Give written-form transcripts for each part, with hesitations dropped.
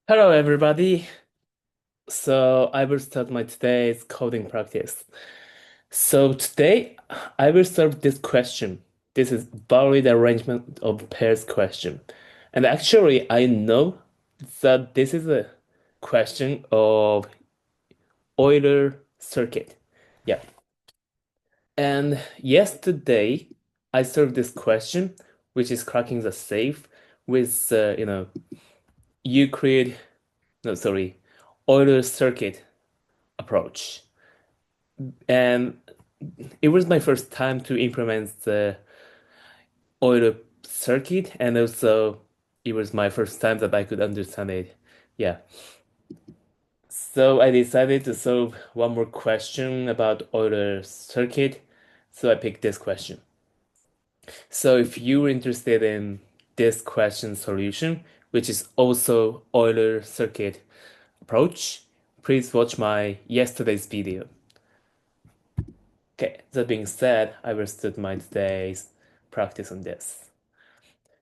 Hello, everybody. So I will start my today's coding practice. So today I will solve this question. This is Boundary arrangement of pairs question. And actually, I know that this is a question of Euler circuit. Yeah. And yesterday I solved this question, which is cracking the safe with Euclid, no, sorry, Euler circuit approach. And it was my first time to implement the Euler circuit, and also it was my first time that I could understand it. Yeah. So I decided to solve one more question about Euler circuit. So I picked this question. So if you're interested in this question solution, which is also Euler circuit approach, please watch my yesterday's video. Okay, that being said, I will start my today's practice on this.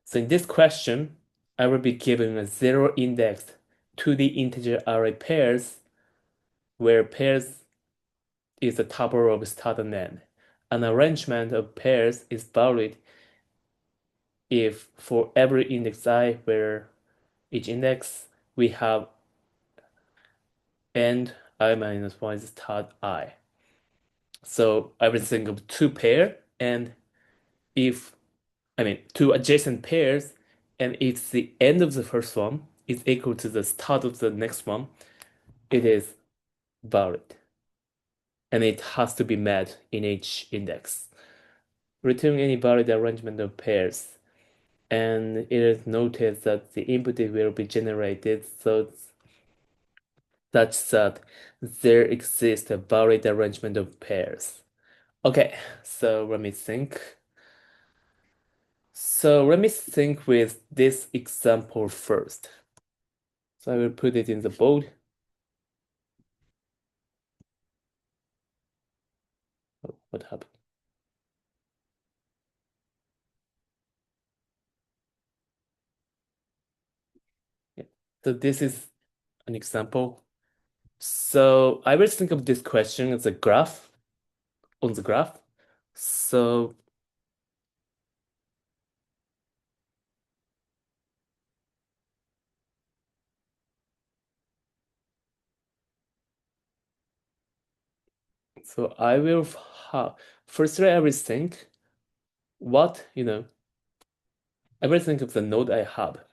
So in this question, I will be given a zero indexed 2D integer array pairs where pairs is a tuple of start and end. An arrangement of pairs is valid if for every index I where each index we have end I minus 1 is start I. So I will think of two pair and if two adjacent pairs, and if the end of the first one is equal to the start of the next one, it is valid. And it has to be met in each index. Return any valid arrangement of pairs. And it is noted that the input will be generated such that there exists a valid arrangement of pairs. Okay, so let me think. So let me think with this example first. So I will put it in the bold. Oh, what happened? Yeah. So this is an example. So I will think of this question as a graph on the graph. So so I will have firstly I will think what, I will think of the node I have.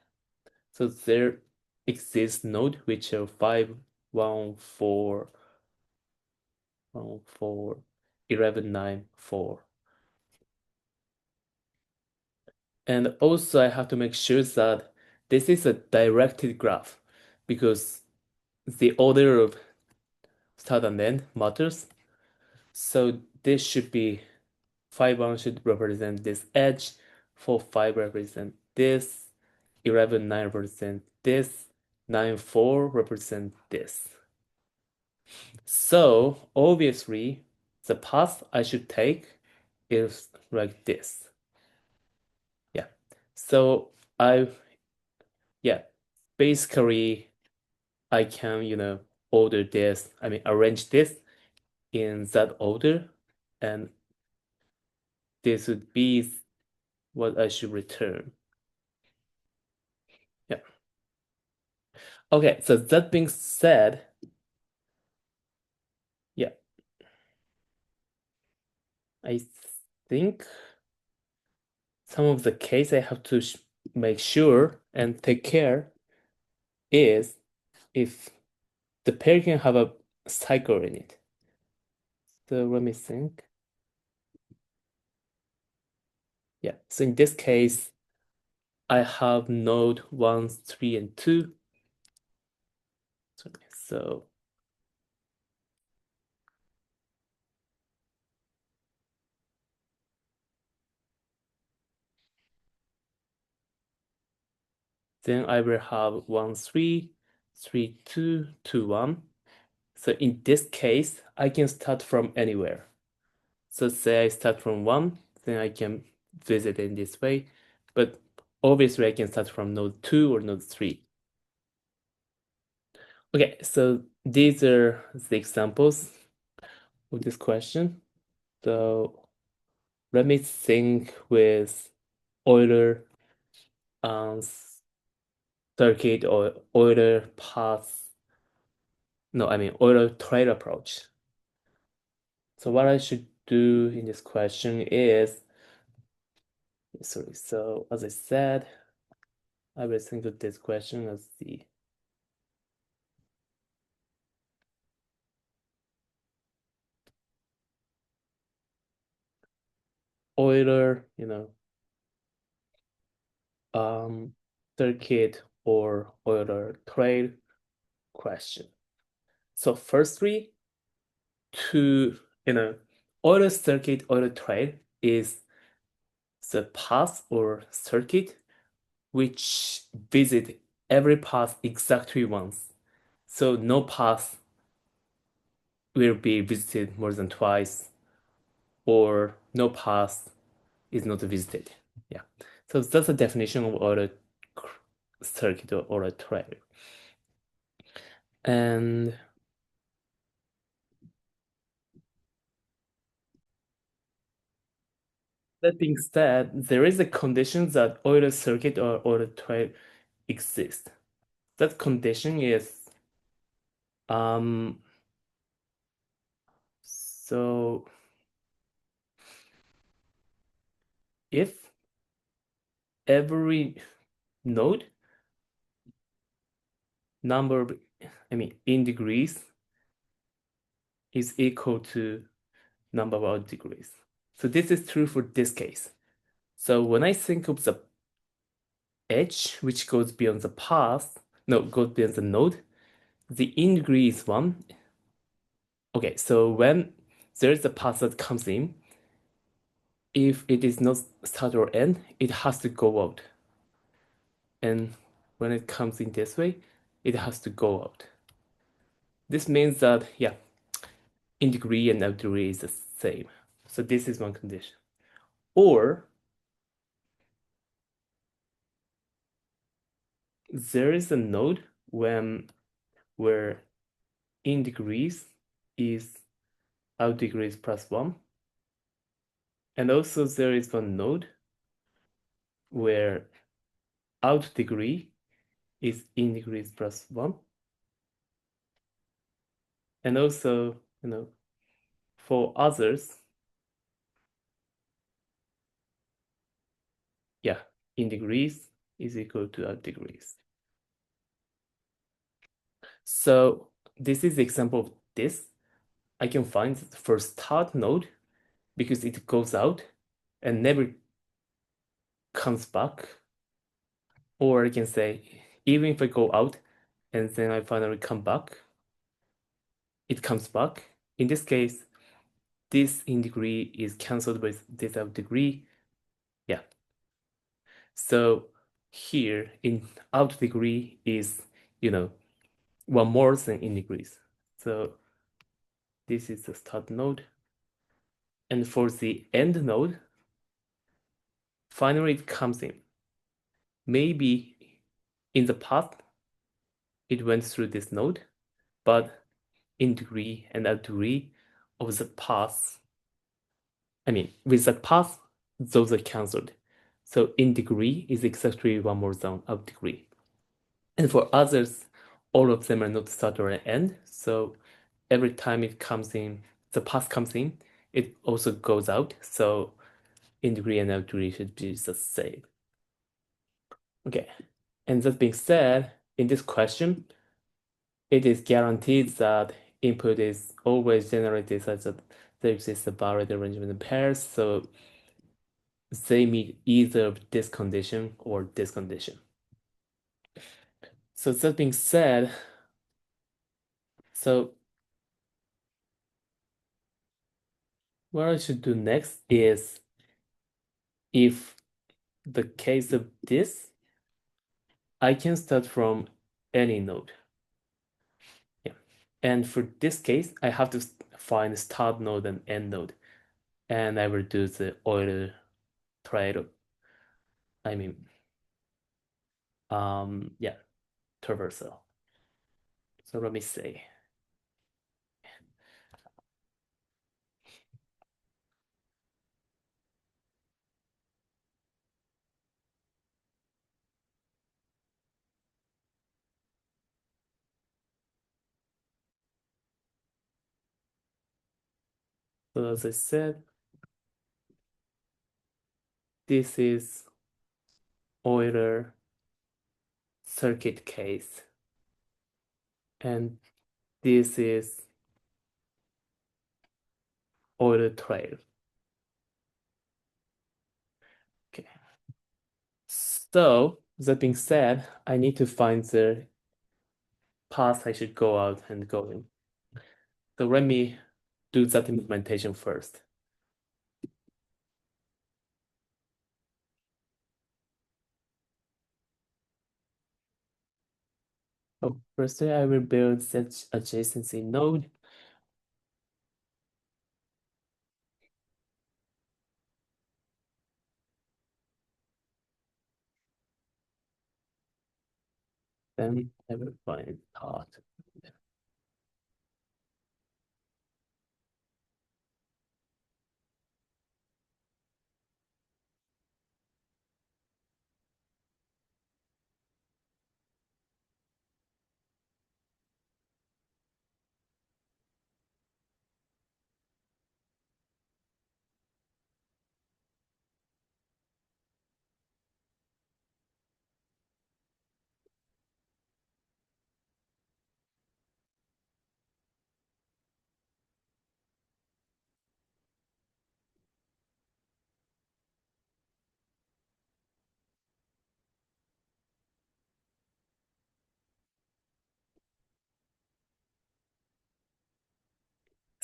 So there exists node which are 5, 1, 4, 1, 4, 11, 9, 4. And also I have to make sure that this is a directed graph because the order of start and end matters. So this should be 5 1 should represent this edge, 4 5 represent this, 11 9 represent this, 9 4 represent this. So obviously the path I should take is like this. Yeah. So I yeah, basically I can, order this, arrange this in that order, and this would be what I should return. Yeah. Okay, so that being said, yeah, I think some of the case I have to make sure and take care is if the pair can have a cycle in it. So let me think. Yeah, so in this case, I have node 1, 3, and 2. So then I will have 1, 3, 3, 2, 2, 1. So in this case, I can start from anywhere. So say I start from 1, then I can visit in this way. But obviously I can start from node 2 or node 3. Okay, so these are the examples of this question. So let me think with Euler circuit or Euler path. No, I mean Euler trade approach. So what I should do in this question is, sorry, so as I said, I will think of this question as the Euler, um, circuit or Euler trade question. So firstly, to, Euler circuit, Euler trade is the path or circuit which visit every path exactly once. So no path will be visited more than twice, or no path is not visited. Yeah. So that's the definition of Euler circuit or Euler trade. And that being said, there is a condition that Euler circuit or Euler trade exist. That condition is um so if every node number, I mean in degrees, is equal to number of degrees. So this is true for this case. So when I think of the edge which goes beyond the path, no, goes beyond the node, the in degree is one. Okay, so when there is a path that comes in, if it is not start or end, it has to go out. And when it comes in this way, it has to go out. This means that, yeah, in degree and out degree is the same. So this is one condition. Or there is a node where in degrees is out degrees plus one. And also there is one node where out degree is in degrees plus one. And also, for others, yeah, in degrees is equal to out degrees. So this is the example of this. I can find the first start node because it goes out and never comes back. Or I can say, even if I go out and then I finally come back, it comes back. In this case, this in degree is cancelled with this out degree. Yeah. So here in out degree is, one more than in degrees. So this is the start node. And for the end node, finally it comes in. Maybe in the past, it went through this node, but in degree and out degree of the path, I mean, with the path, those are cancelled. So in degree is exactly one more than out degree. And for others, all of them are not start or end. So every time it comes in, the path comes in, it also goes out. So in degree and out degree should be the same. Okay. And that being said, in this question, it is guaranteed that input is always generated such that there exists a Barrett arrangement in pairs. So they meet either this condition or this condition. So that being said, so what I should do next is, if the case of this, I can start from any node. Yeah. And for this case, I have to find start node and end node. And I will do the Euler trade. I mean, yeah, traversal. So let me see. So as I said, this is Euler circuit case, and this is Euler trail. Okay. So that being said, I need to find the path I should go out and go in. So let me do that implementation first. So firstly, I will build that adjacency node. Then I will find path.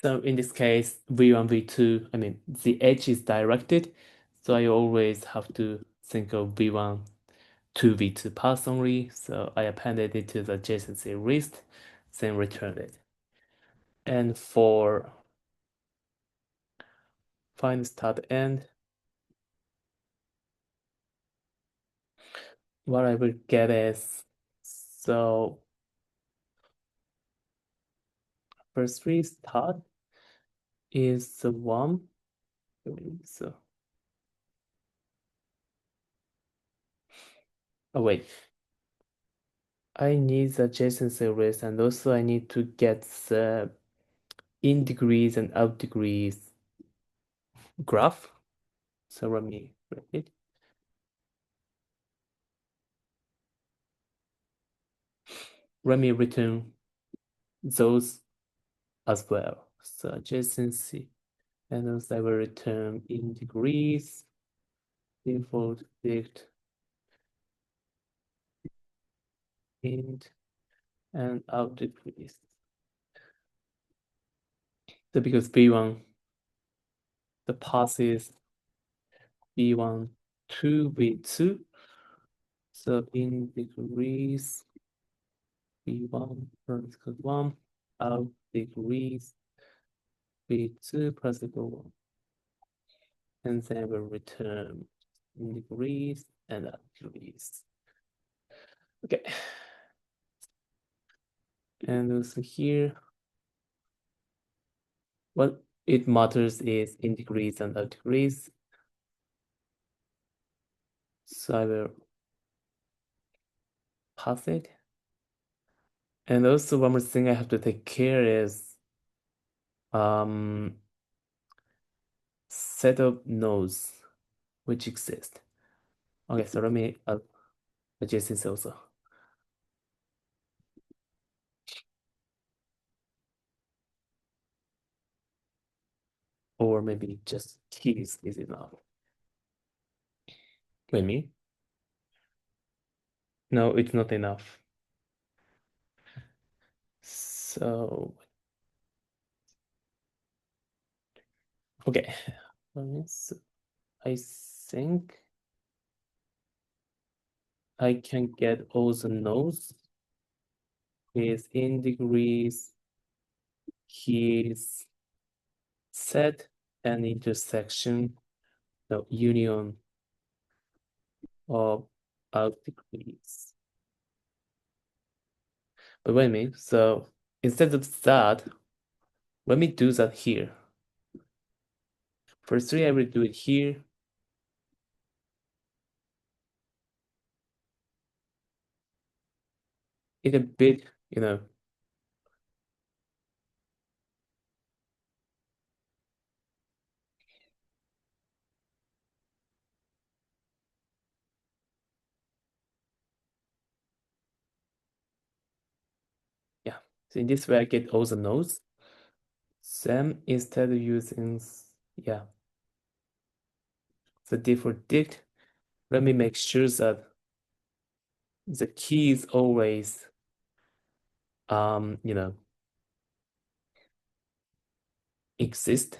So in this case, V1, V2, I mean, the edge is directed. So I always have to think of V1 to V2 pass only. So I appended it to the adjacency list, then returned it. And for find start end, what I will get is, so first restart is the one. So, oh wait, I need the adjacency list, and also I need to get the in degrees and out degrees graph. So let me write it. Let me return those as well. So adjacency, and also I will return in degrees, default dict, int, and out degrees. So because V1, the path is V1 to V2. So in degrees, V1 plus equal 1, out degrees, V2 plus equal 1. And then we'll return in degrees and out degrees. Okay. And also here, what it matters is in degrees and out degrees. So I will pass it. And also one more thing I have to take care is set of nodes which exist. Okay, so let me adjust this also. Or maybe just keys is enough. Wait, me? No, it's not enough. So, okay. So I think I can get all the nodes with in degrees, keys, set, and intersection, the union of out degrees. But wait a minute. So instead of that, let me do that here. For 3, I will do it here. In a bit, yeah. So in this way, I get all the nodes. Then instead of using, yeah, the default dict, let me make sure that the keys always, exist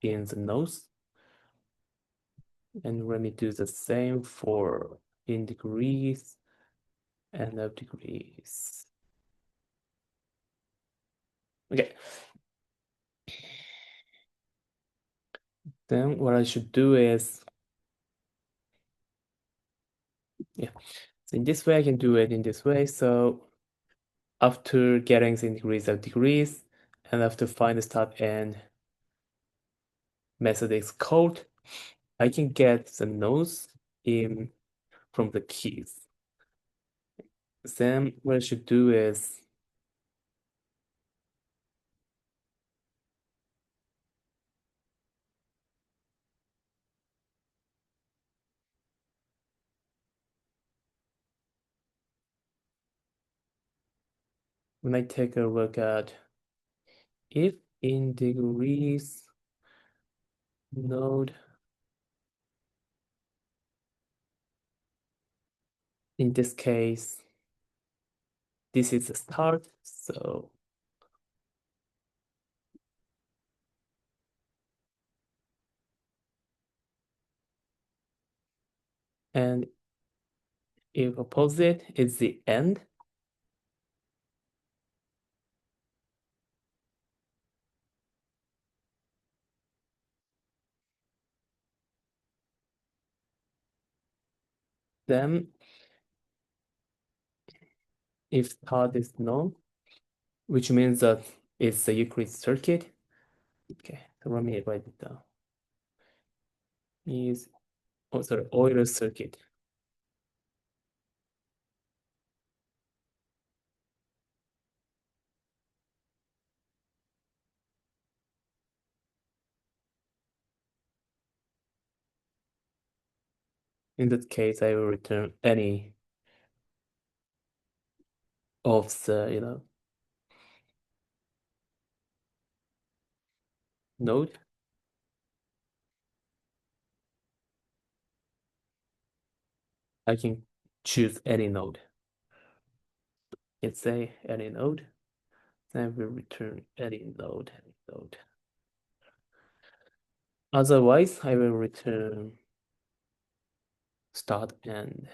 in the nodes. And let me do the same for in degrees and of degrees. Okay. Then what I should do is, yeah. So in this way, I can do it in this way. So after getting the degrees of degrees, and after find the start and method is called, I can get the nodes in from the keys. Then what I should do is, when I take a look at if in degrees node, in this case, this is the start. So, and if opposite is the end, then if start is known, which means that it's a Euclid circuit. Okay, so let me write it down. Is, oh, sorry, Euler circuit. In that case, I will return any of the, node. I can choose any node. Let's say any node. Then I will return any node, any node. Otherwise, I will return start end.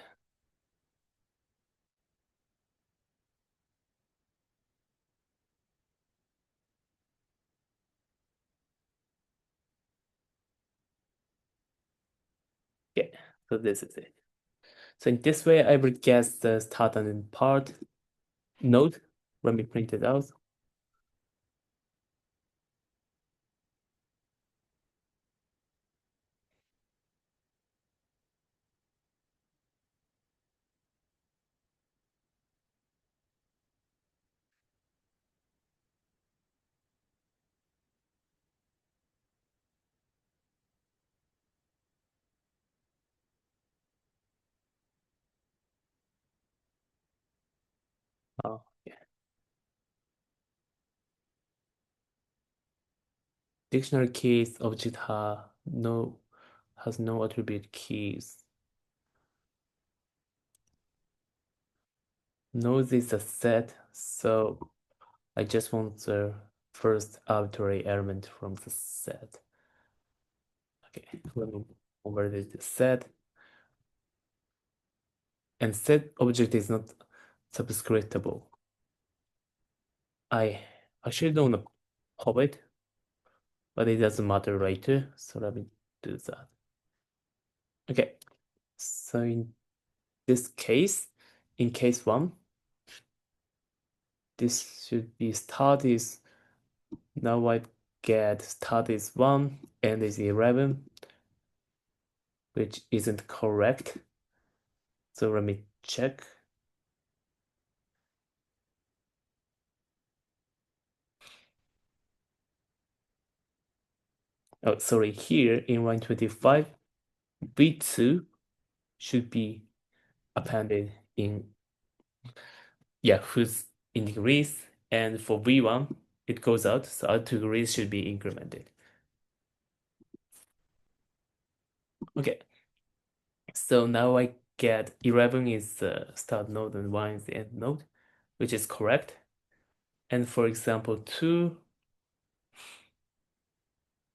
Yeah, so this is it. So in this way, I will get the start and end part node. Let me print it out. Oh, yeah. Dictionary keys object has no attribute keys. Node is a set, so I just want the first arbitrary element from the set. Okay, let me convert the set. And set object is not subscriptable. I actually don't want to pop it, but it doesn't matter later. So let me do that. Okay, so in this case, in case one, this should be start is, now I get start is 1, end is 11, which isn't correct. So let me check. Oh, sorry, here in 125, V2 should be appended in, yeah, who's in degrees, and for V1, it goes out, so our degrees should be incremented. Okay, so now I get 11 is the start node and 1 is the end node, which is correct. And for example 2,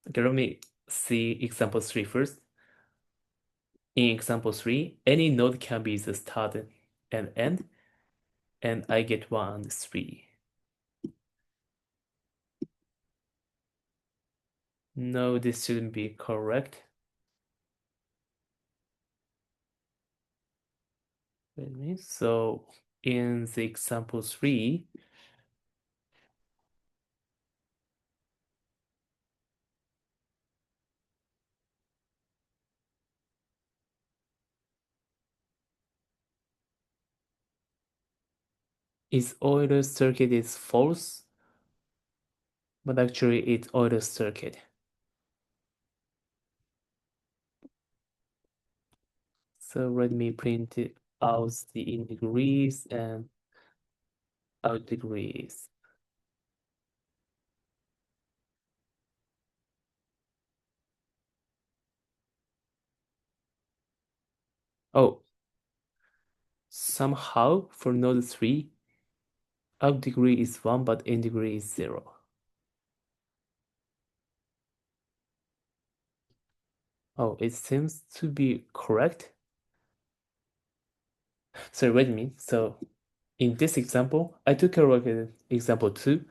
okay, let me see example 3 first. In example 3, any node can be the start and end, and I get 1 and 3. No, this shouldn't be correct. Wait a minute. So in the example 3, is Euler's circuit is false, but actually it's Euler's circuit. So let me print it out the in degrees and out degrees. Oh, somehow for node 3, out degree is 1, but in degree is 0. Oh, it seems to be correct. So wait a minute. So in this example, I took a look at example 2.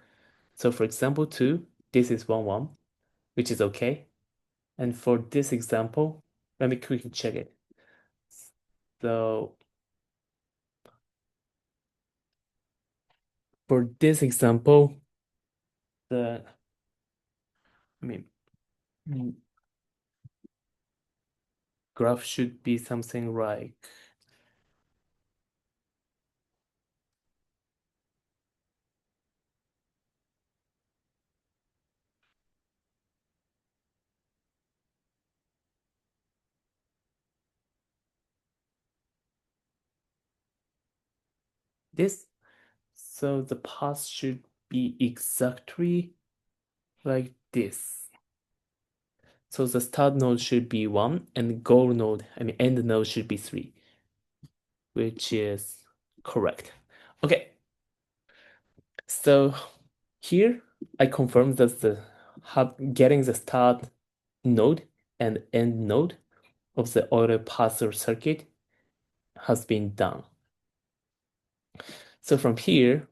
So for example 2, this is 1, 1, which is okay. And for this example, let me quickly check it. So for this example, the, I mean, mm, graph should be something like, this. So the path should be exactly like this. So the start node should be 1 and goal node, end node should be 3, which is correct. Okay, so here I confirm that getting the start node and end node of the Euler parser circuit has been done. So from here,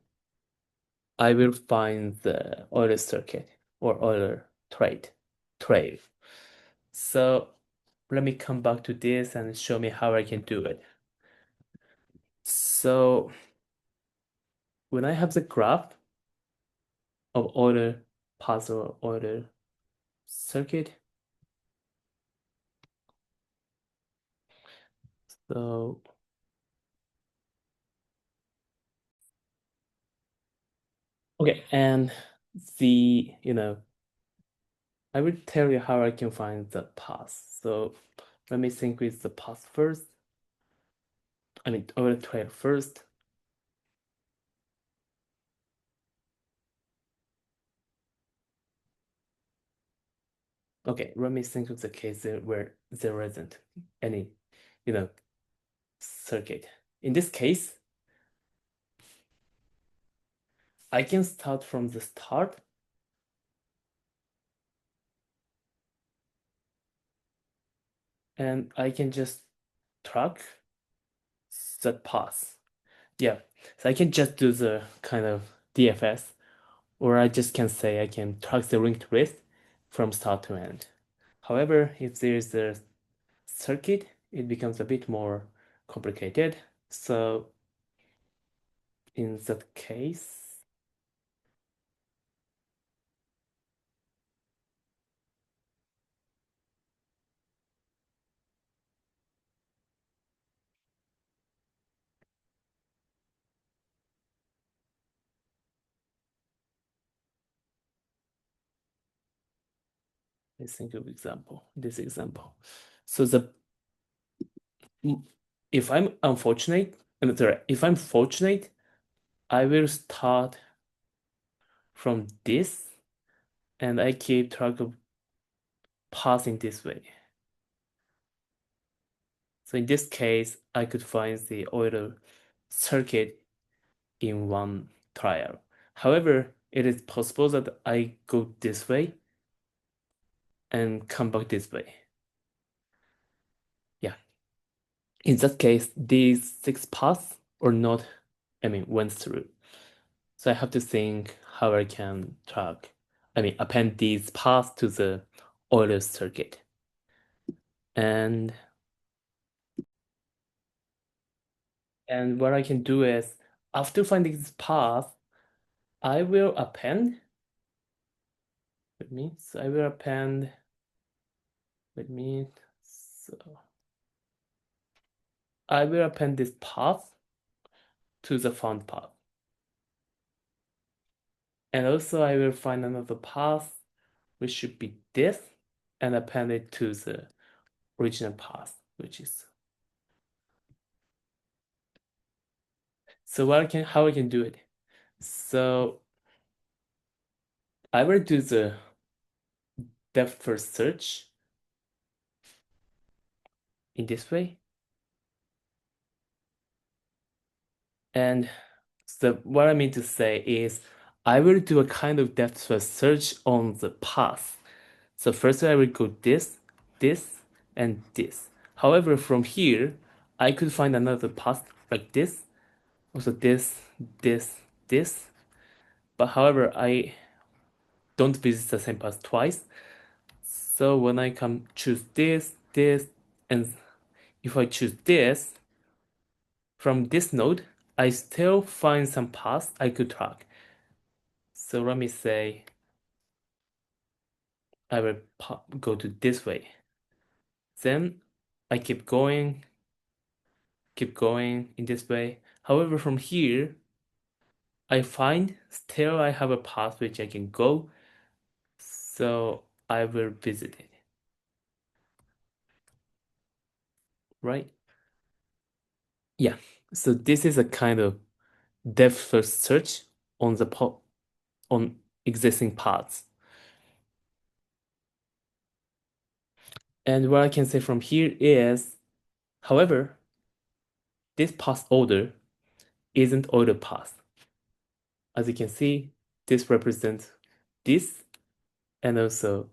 I will find the Euler circuit or Euler trail. So let me come back to this and show me how I can do it. So when I have the graph of Euler puzzle Euler circuit, so okay, and I will tell you how I can find the path. So let me think with the path first. Euler trail first. Okay, let me think of the case where there isn't any, circuit. In this case, I can start from the start and I can just track that path. Yeah, so I can just do the kind of DFS, or I just can say I can track the linked list from start to end. However, if there is a circuit, it becomes a bit more complicated. So in that case, Let's think of example. This example. So the if I'm unfortunate, sorry, if I'm fortunate, I will start from this and I keep track of passing this way. So in this case, I could find the Euler circuit in one trial. However, it is possible that I go this way and come back this way. Yeah. In that case, these six paths or not, went through. So I have to think how I can append these paths to the Euler circuit. And what I can do is after finding this path, I will append. I will append. Let me. So I will append this path to the found path. And also I will find another path, which should be this, and append it to the original path, which is. So how I can do it? So I will do the depth first search in this way. And so what I mean to say is I will do a kind of depth first search on the path. So first I will go this, this, and this. However, from here, I could find another path like this, also this, this, this. But however, I don't visit the same path twice. So when I come choose this, this, and if I choose this, from this node, I still find some paths I could track. So let me say I will go to this way. Then I keep going in this way. However, from here, I find still I have a path which I can go. So I will visit it, right? Yeah. So this is a kind of depth first search on on existing paths. And what I can say from here is, however, this path order isn't order path. As you can see, this represents this and also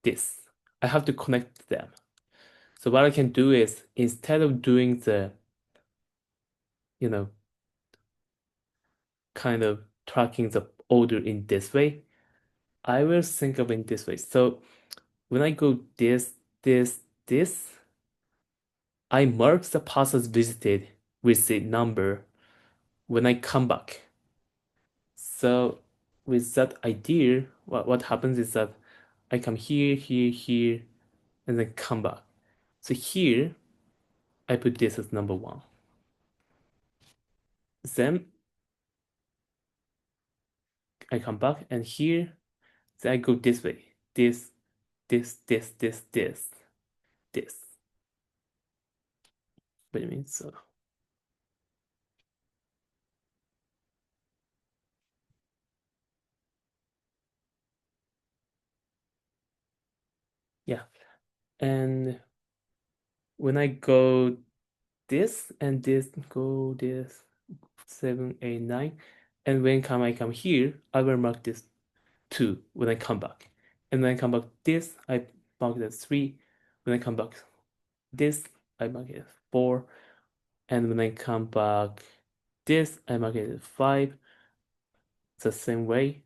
this. I have to connect them. So what I can do is instead of doing the, you know, kind of tracking the order in this way, I will think of it this way. So when I go this, I mark the path as visited with the number when I come back. So with that idea, what happens is that I come here, here, here, and then come back. So here, I put this as number one. Then I come back, and here, then I go this way. This. What do you mean? So, yeah. And when I go this and this, go this, 7, 8, 9, and when I come here, I will mark this 2 when I come back. And when I come back this, I mark it as 3. When I come back this, I mark it as 4. And when I come back this, I mark it as 5. The same way.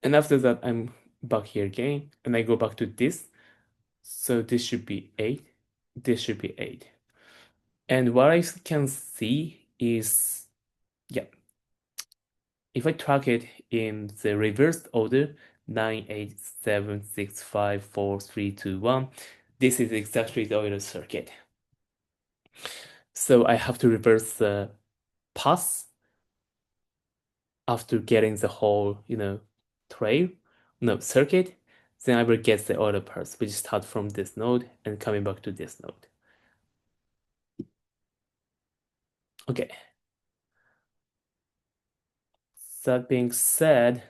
And after that, I'm back here again, and I go back to this. So this should be 8. This should be 8. And what I can see is, yeah, if I track it in the reversed order, 9, 8, 7, 6, 5, 4, 3, 2, 1, this is exactly the Euler circuit. So I have to reverse the path after getting the whole, trail, no, circuit, then I will get the other parts, which start from this node and coming back to this node. Okay. That being said,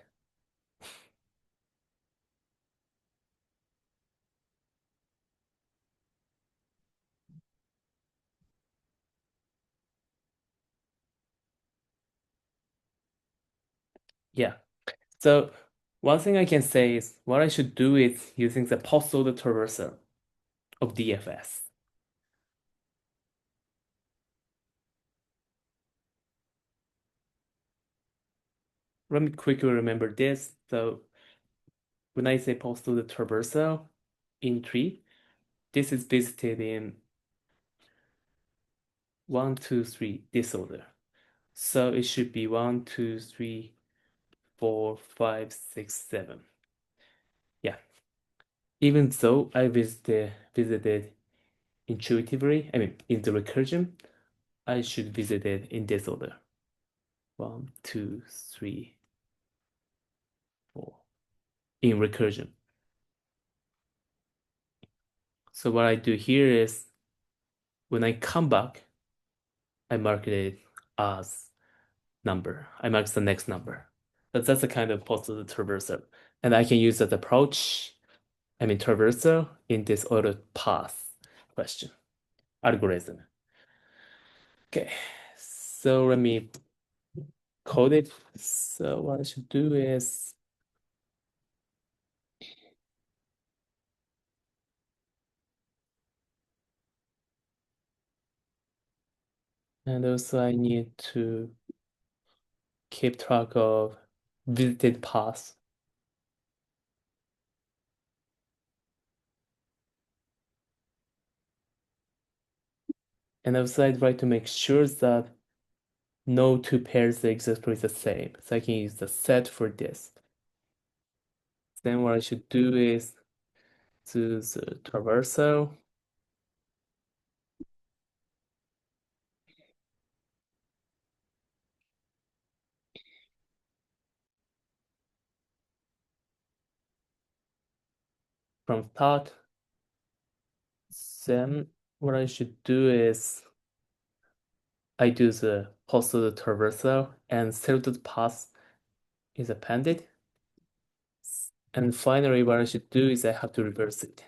yeah. So one thing I can say is what I should do is using the post-loader traversal of DFS. Let me quickly remember this. So when I say post-loader traversal in tree, this is visited in 1, 2, 3, this order. So it should be 1, 2, 3, 4, 5, 6, 7. Yeah. Even though I visited intuitively, I mean in the recursion, I should visit it in this order. 1, 2, 3, 4. In recursion. So what I do here is when I come back, I mark it as number. I mark the next number. But that's a kind of positive traversal. And I can use that approach, I mean traversal, in this order path question algorithm. Okay, so let me code it. So what I should do is and also I need to keep track of visited paths. And also I try to make sure that no two pairs are exactly the same. So I can use the set for this. Then what I should do is to the traversal from start. Then what I should do is I do the post to the traversal and selected path is appended. And finally, what I should do is I have to reverse it.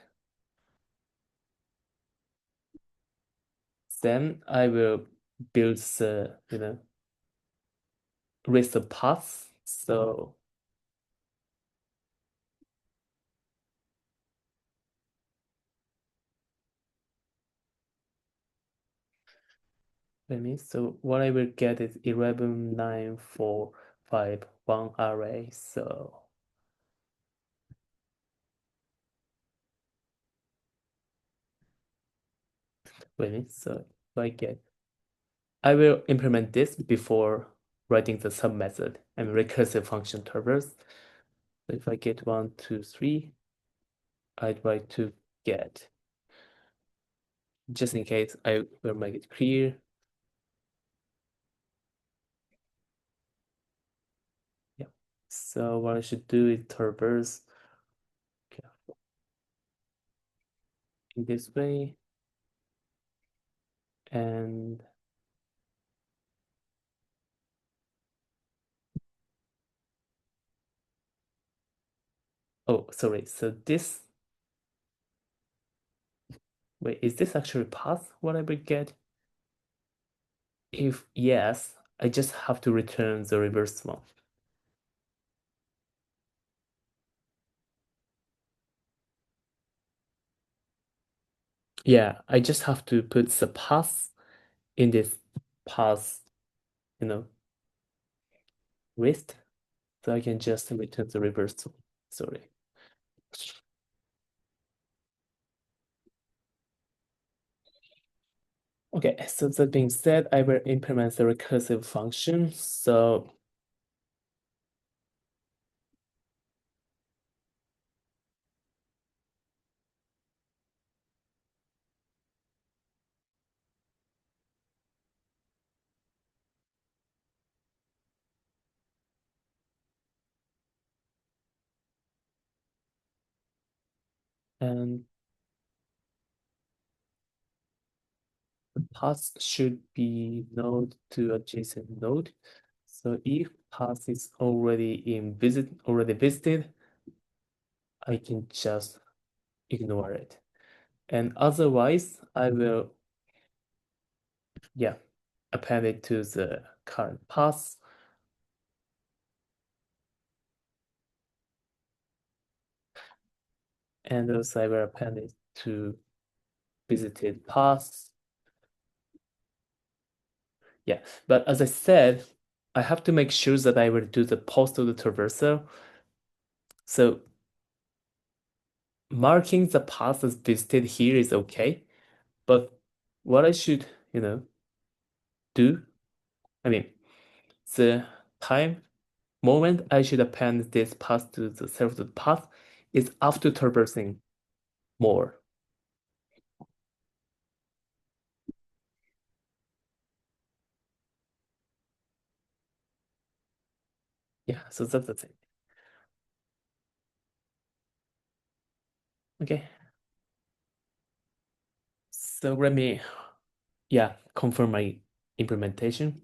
Then I will build the, list of paths. So let me, so what I will get is 11, 9, 4, 5, 1 array. So wait, so if I get, I will implement this before writing the sub method and recursive function traverse. So if I get 1, 2, 3, I'd try to get, just in case I will make it clear. Yeah. So what I should do is traverse in this way. And oh, sorry. So this, wait, is this actually path what I will get? If yes, I just have to return the reverse one. Yeah, I just have to put the path in this path, you know, list. So I can just return the reverse one. Sorry. Okay, so that being said, I will implement the recursive function. So And the path should be node to adjacent node. So if path is already visited, I can just ignore it. And otherwise, I will, yeah, append it to the current path. And also I will append it to visited path. Yeah, but as I said, I have to make sure that I will do the post of the traversal. So marking the path as visited here is okay, but what I should, do, I mean, the time moment I should append this path to the selected path is after traversing more. Yeah, so that's the thing. Okay, so let me, yeah, confirm my implementation.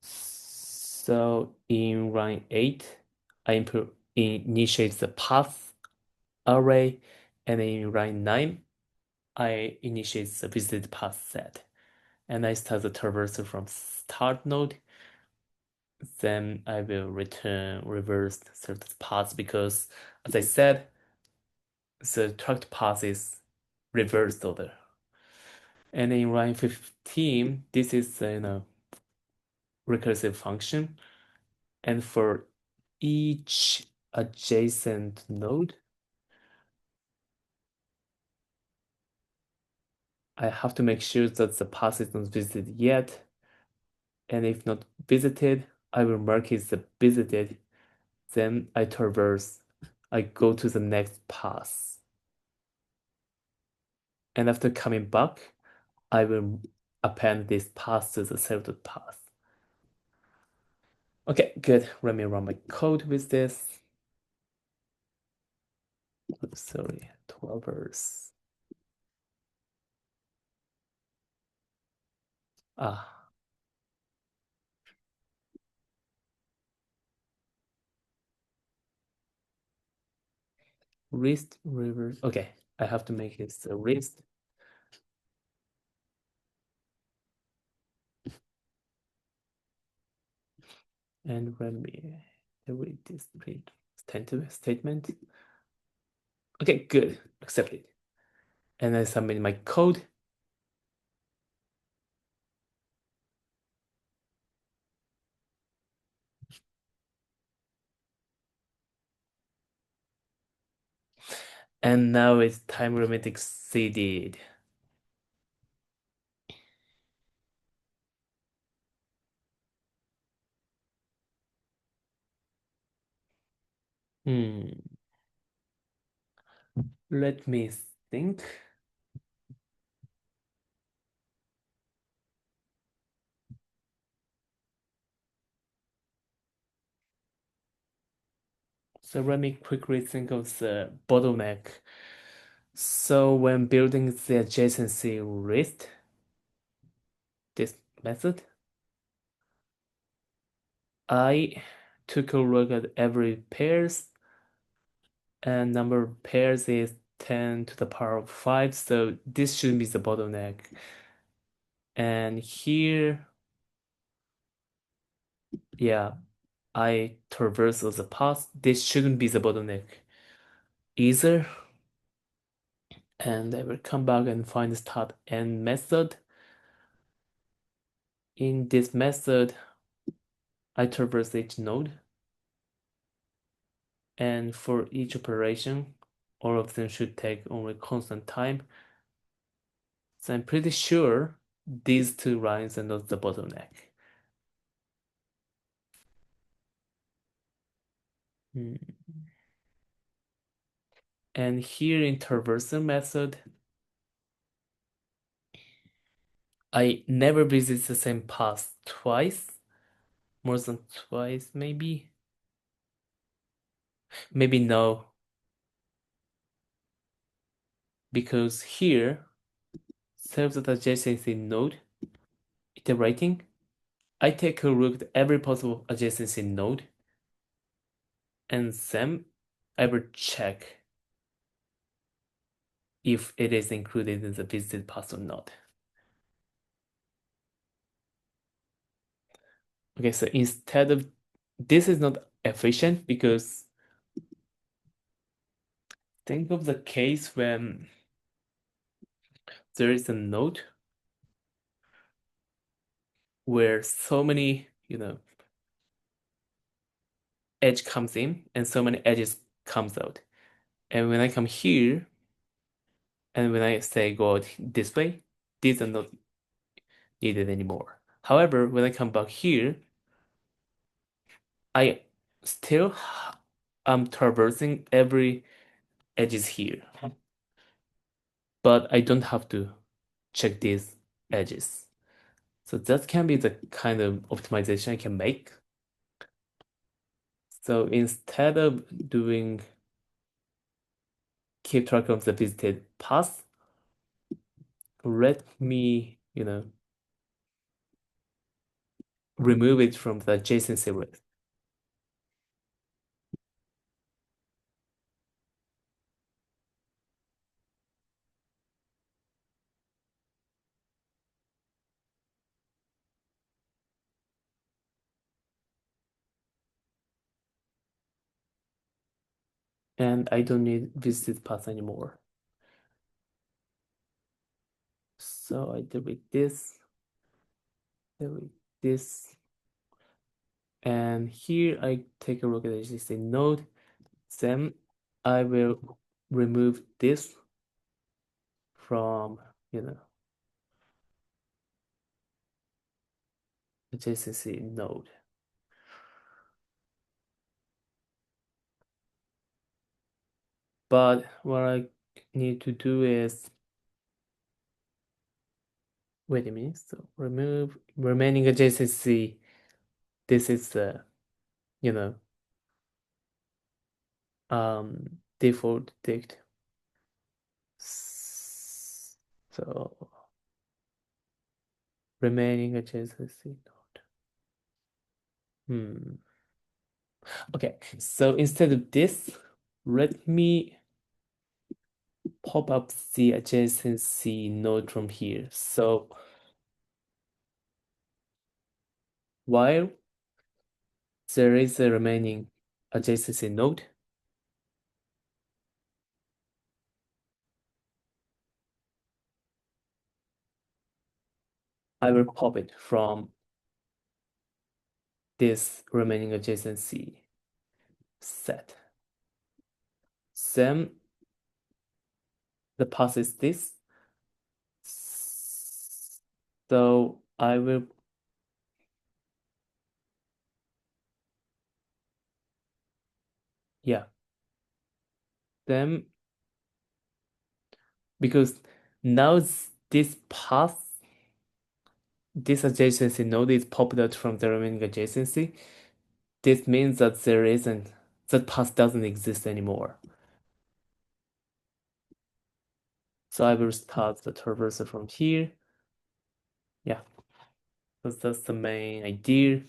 So in line 8, initiate the path array, and in line 9, I initiate the visited path set. And I start the traversal from start node. Then I will return reverse certain paths because, as I said, the tracked path is reversed order. And in line 15, this is recursive function. And for each adjacent node, I have to make sure that the path is not visited yet. And if not visited, I will mark it as visited. Then I go to the next path. And after coming back, I will append this path to the selected path. Okay, good. Let me run my code with this. Sorry, 12 hours. Ah, wrist reverse. Okay, I have to make it a wrist. And let me delete this print statement. Okay, good. Accept it. And I submit my code. And now it's time limit exceeded. Hmm. Let me think. So let me quickly think of the bottleneck. So when building the adjacency list, this method, I took a look at every pairs, and number of pairs is 10 to the power of 5, so this should be the bottleneck. And here, yeah, I traverse the path. This shouldn't be the bottleneck either. And I will come back and find the start end method. In this method, I traverse each node. And for each operation, all of them should take only constant time. So I'm pretty sure these two lines are not the bottleneck. Hmm. And here in traversal method, I never visit the same path twice, more than twice maybe. Maybe no. because here serves the adjacency node iterating. I take a look at every possible adjacency node and then I will check if it is included in the visited path or not. Okay, so instead of this is not efficient because think of the case when there is a node where so many, edge comes in and so many edges comes out. And when I come here and when I say go this way, these are not needed anymore. However, when I come back here, I still am traversing every edges here, but I don't have to check these edges. So that can be the kind of optimization I can make. So instead of doing keep track of the visited path, let me, remove it from the adjacency list. And I don't need visited path anymore. So I delete this, and here I take a look at the existing node. Then I will remove this from, adjacency node. But what I need to do is, wait a minute, so remove remaining adjacency. This is the, you know, default dict. So remaining adjacency node. Okay, so instead of this, let me pop up the adjacency node from here. So while there is a remaining adjacency node, I will pop it from this remaining adjacency set. Then the path is this. So I will yeah. Then because now this path, this adjacency node is popped out from the remaining adjacency. This means that that path doesn't exist anymore. So I will start the traversal from here. Yeah, that's the main idea.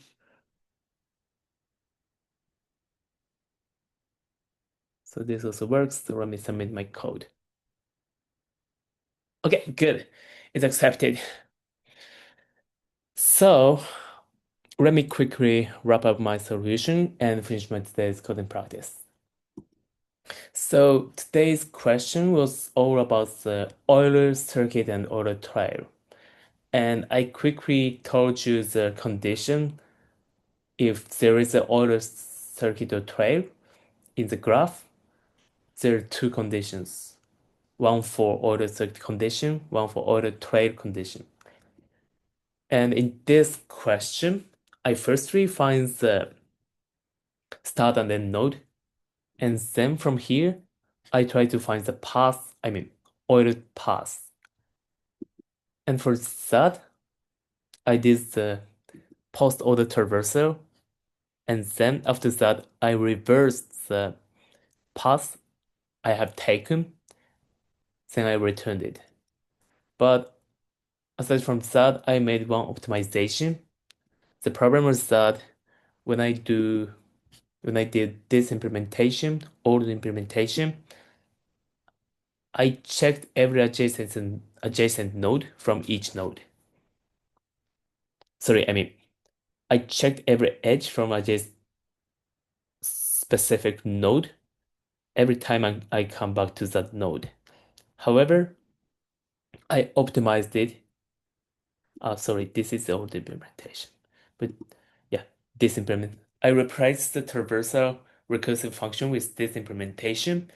So this also works. So let me submit my code. Okay, good. It's accepted. So let me quickly wrap up my solution and finish my today's coding practice. So today's question was all about the Euler circuit and Euler trail. And I quickly told you the condition if there is an Euler circuit or trail in the graph, there are two conditions. One for Euler circuit condition, one for Euler trail condition. And in this question, I firstly find the start and end node. And then from here, I try to find the path, Euler path. And for that, I did the post-order traversal. And then after that, I reversed the path I have taken then I returned it. But aside from that, I made one optimization. The problem was that when I do when I did this implementation, old implementation, I checked every adjacent node from each node. Sorry, I mean I checked every edge from a specific node every time I come back to that node. However, I optimized it. Sorry, this is the old implementation. But yeah, this implement. I replaced the traversal recursive function with this implementation.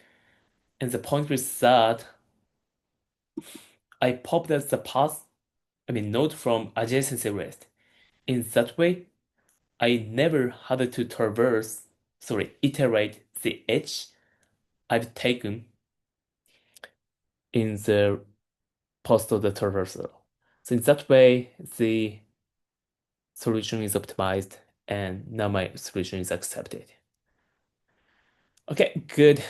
And the point was that I popped as the path, node from adjacency list. In that way, I never had to iterate the edge I've taken in the post of the traversal. So in that way, the solution is optimized and now my solution is accepted. Okay, good.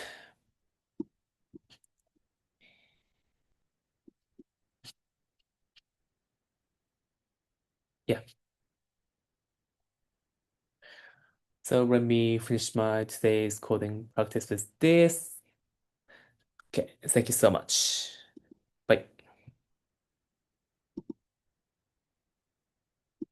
Yeah. So let me finish my today's coding practice with this. Okay, thank you so much.